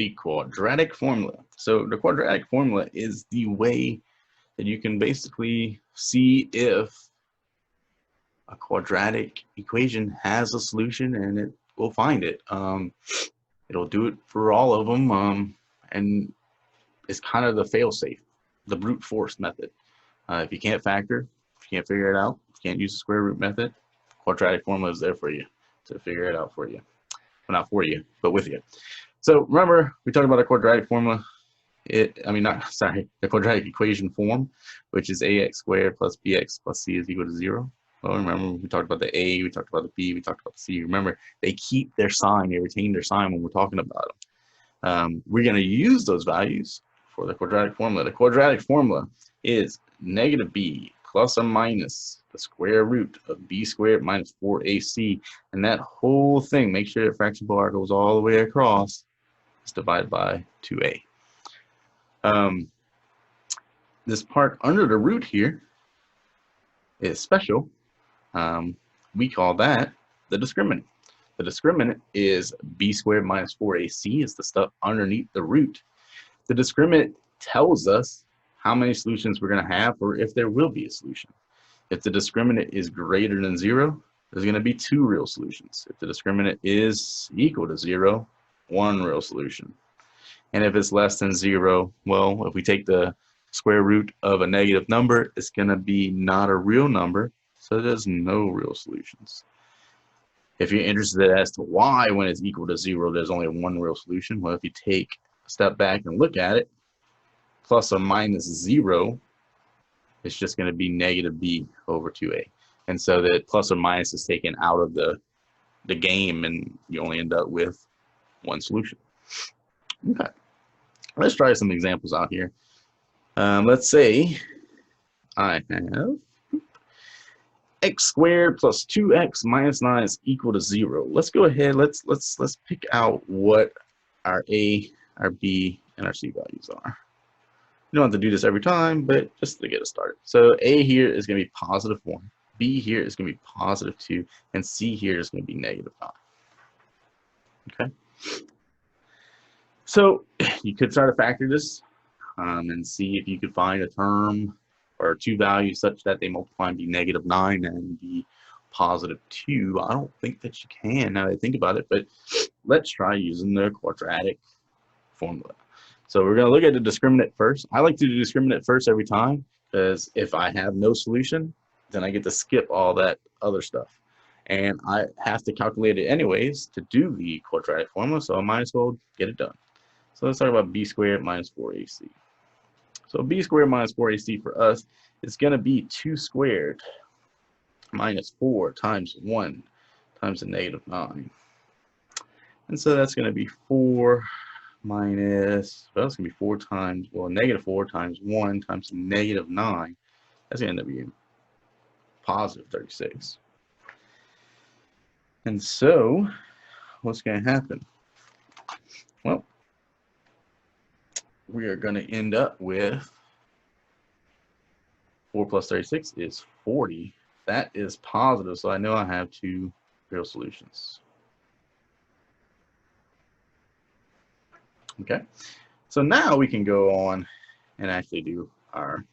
the quadratic formula. So the quadratic formula is the way that you can basically see if a quadratic equation has a solution, and it will find it. It'll do it for all of them, and it's kind of the fail-safe, the brute force method. If you can't factor, if you can't figure it out, if you can't use the square root method, quadratic formula is there for you to figure it out for you. Well, not for you, but with you. So remember, we talked about a quadratic formula. The quadratic equation form, which is ax squared plus bx plus c is equal to 0. Well, remember, we talked about the a, we talked about the b, we talked about the c. Remember, they keep their sign, they retain their sign when we're talking about them. We're going to use those values for the quadratic formula. The quadratic formula is negative b plus or minus the square root of b squared minus 4ac, and that whole thing, make sure the fraction bar goes all the way across, is divided by 2a. This part under the root here is special. We call that the discriminant. The discriminant is b squared minus 4ac, is the stuff underneath the root. The discriminant tells us how many solutions we're going to have, or if there will be a solution. If the discriminant is greater than 0, there's going to be 2 real solutions. If the discriminant is equal to 0, 1 real solution. And if it's less than 0, well, if we take the square root of a negative number, it's going to be not a real number, so there's no real solutions. If you're interested as to why when it's equal to 0, there's only 1 real solution, well, if you take a step back and look at it, plus or minus 0, it's just going to be negative b over 2a. And so that plus or minus is taken out of the game, and you only end up with 1 solution. Okay, let's try some examples out here. Let's say I have x squared plus 2x minus 9 is equal to 0. Let's go ahead. Let's pick out what our a, our b, and our c values are. You don't have to do this every time, but just to get us started. So a here is going to be positive 1, b here is going to be positive 2, and c here is going to be negative 9. Okay. So you could try to factor this and see if you could find a term or 2 values such that they multiply and be negative 9 and be positive 2. I don't think that you can now that I think about it, but let's try using the quadratic formula. So we're going to look at the discriminant first. I like to do discriminant first every time, because if I have no solution, then I get to skip all that other stuff. And I have to calculate it anyways to do the quadratic formula, so I might as well get it done. So let's talk about b squared minus 4ac. So b squared minus 4ac for us is going to be 2 squared minus 4 times 1 times the negative 9. And so that's going to be 4 minus, well, it's going to be 4 times, well, negative 4 times 1 times negative 9. That's going to end up being positive 36. And so what's going to happen? Well, we are going to end up with 4 plus 36 is 40. That is positive, so I know I have 2 real solutions. Okay, so now we can go on and actually do our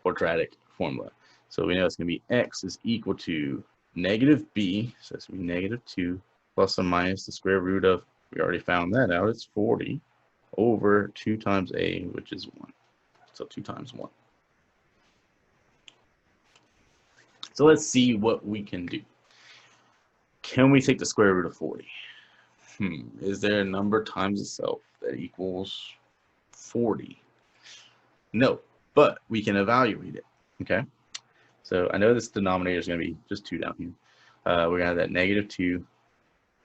quadratic formula. So we know it's going to be x is equal to negative b, so it's going to be negative 2 plus or minus the square root of, we already found that out, it's 40 over 2 times a, which is 1. So 2 times 1. So let's see what we can do. Can we take the square root of 40? Is there a number times itself that equals 40? No, but we can evaluate it. Okay, so I know this denominator is going to be just 2 down here. We're going to have that negative 2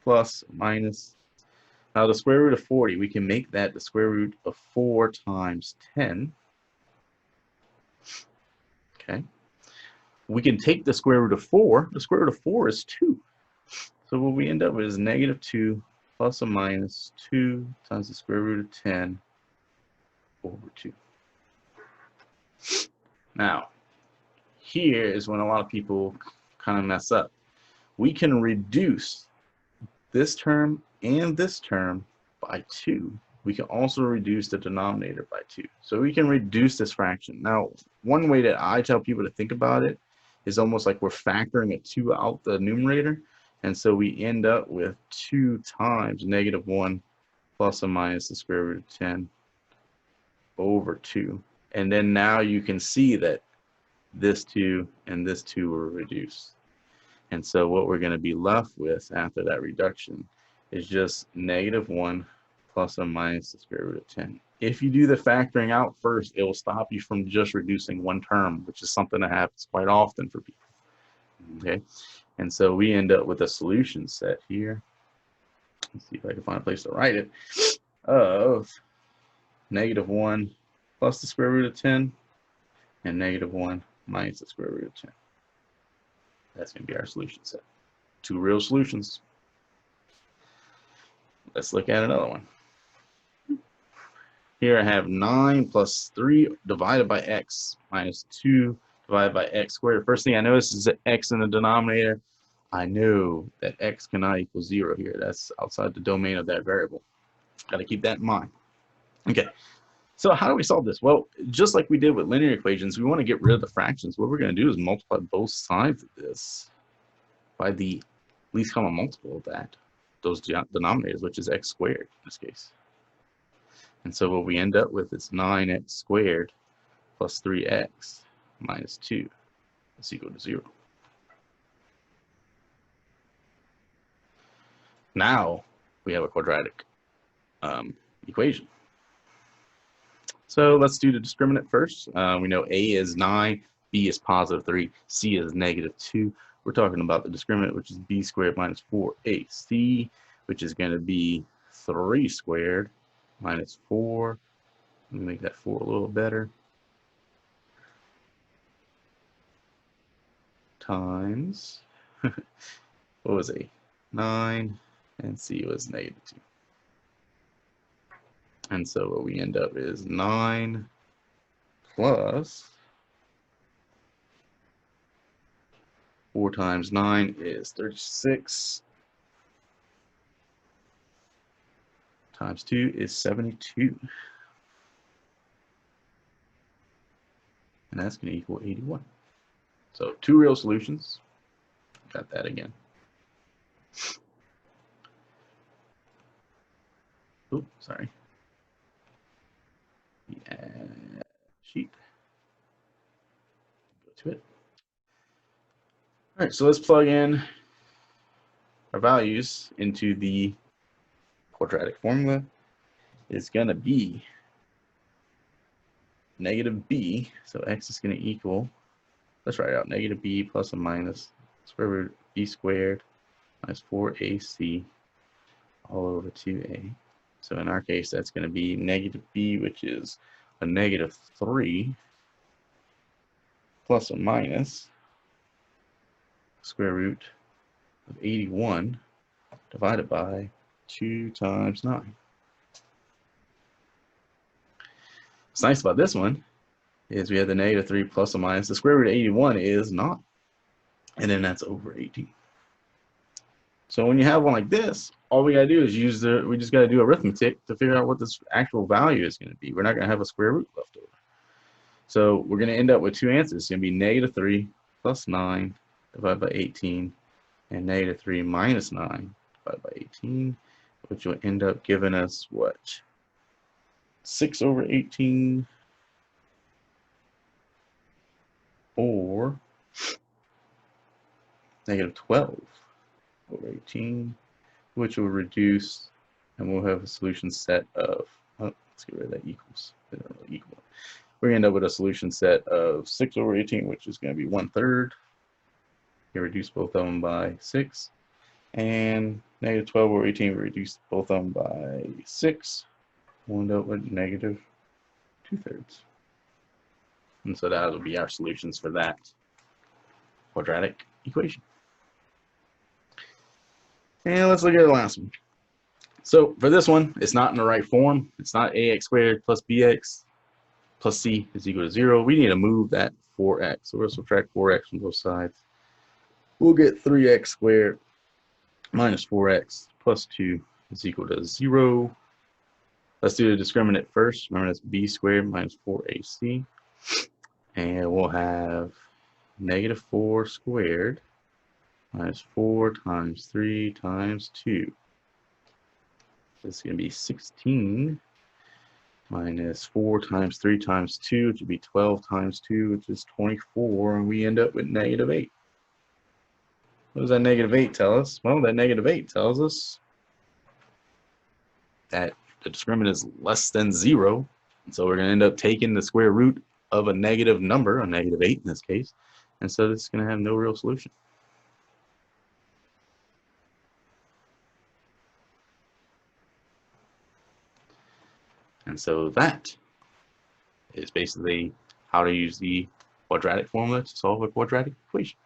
plus minus. Now the square root of 40, we can make that the square root of 4 times 10. Okay, we can take the square root of 4. The square root of 4 is 2. So what we end up with is negative 2 plus or minus 2 times the square root of 10 over 2. Now, here is when a lot of people kind of mess up. We can reduce this term and this term by 2, we can also reduce the denominator by 2. So we can reduce this fraction. Now, one way that I tell people to think about it is almost like we're factoring a 2 out the numerator. And so we end up with 2 times -1 plus or minus the square root of 10 over 2. And then now you can see that this 2 and this 2 were reduced. And so what we're going to be left with after that reduction is just -1 plus or minus the square root of 10. If you do the factoring out first, it will stop you from just reducing one term, which is something that happens quite often for people. Okay, and so we end up with a solution set here. Let's see if I can find a place to write it. Of -1 plus the square root of 10 and -1 minus the square root of 10. That's going to be our solution set. 2 real solutions. Let's look at another one. Here I have 9 plus 3 divided by x minus 2 divided by x squared. First thing I notice is that x in the denominator. I know that x cannot equal 0 here. That's outside the domain of that variable. Got to keep that in mind. Okay, so how do we solve this? Well, just like we did with linear equations, we want to get rid of the fractions. What we're going to do is multiply both sides of this by the least common multiple of that, those denominators, which is x squared in this case. And so what we end up with is 9x squared plus 3x minus 2 is equal to 0. Now we have a quadratic equation. So let's do the discriminant first. We know a is 9, b is positive 3, c is negative 2. We're talking about the discriminant, which is b squared minus 4ac, which is going to be 3 squared minus 4. Let me make that 4 a little better. Times, what was a 9, and c was -2. And so what we end up is 9 plus 4 times 9 is 36 times 2 is 72. And that's going to equal 81. So 2 real solutions. Got that again. Oops, sorry. Sheet. Go to it. All right, so let's plug in our values into the quadratic formula. It's going to be -b, so x is going to equal, let's write it out, -b plus or minus square root b squared minus 4ac all over 2a. So in our case, that's going to be -b, which is a -3 plus or minus square root of 81 divided by 2 times 9. What's nice about this one is we have the -3 plus or minus the square root of 81 is 9, and then that's over 18. So when you have one like this, all we gotta do is we just gotta do arithmetic to figure out what this actual value is gonna be. We're not gonna have a square root left over. So we're gonna end up with 2 answers. It's gonna be -3 plus 9 divided by 18, and -3 minus 9 divided by 18, which will end up giving us what? 6 over 18, or -12 over 18, which will reduce, and we'll have a solution set of, oh, let's get rid of that equals. They don't really equal. We're going to end up with a solution set of 6 over 18, which is going to be 1/3. You reduce both of them by 6, and -12 over 18, we reduce both of them by 6. We'll end up with -2/3. And so that will be our solutions for that quadratic equation. And let's look at the last one. So for this one, it's not in the right form. It's not ax squared plus bx plus c is equal to 0. We need to move that 4x. So we'll subtract 4x from both sides. We'll get 3x squared minus 4x plus 2 is equal to 0. Let's do the discriminant first. Remember, that's b squared minus 4ac. And we'll have negative 4 squared minus 4 times 3 times 2. This is going to be 16 minus 4 times 3 times 2, which would be 12 times 2, which is 24, and we end up with negative 8. What does that negative 8 tell us? Well, that negative 8 tells us that the discriminant is less than 0, and so we're going to end up taking the square root of a negative number, a negative 8 in this case, and so this is going to have no real solution. And so that is basically how to use the quadratic formula to solve a quadratic equation.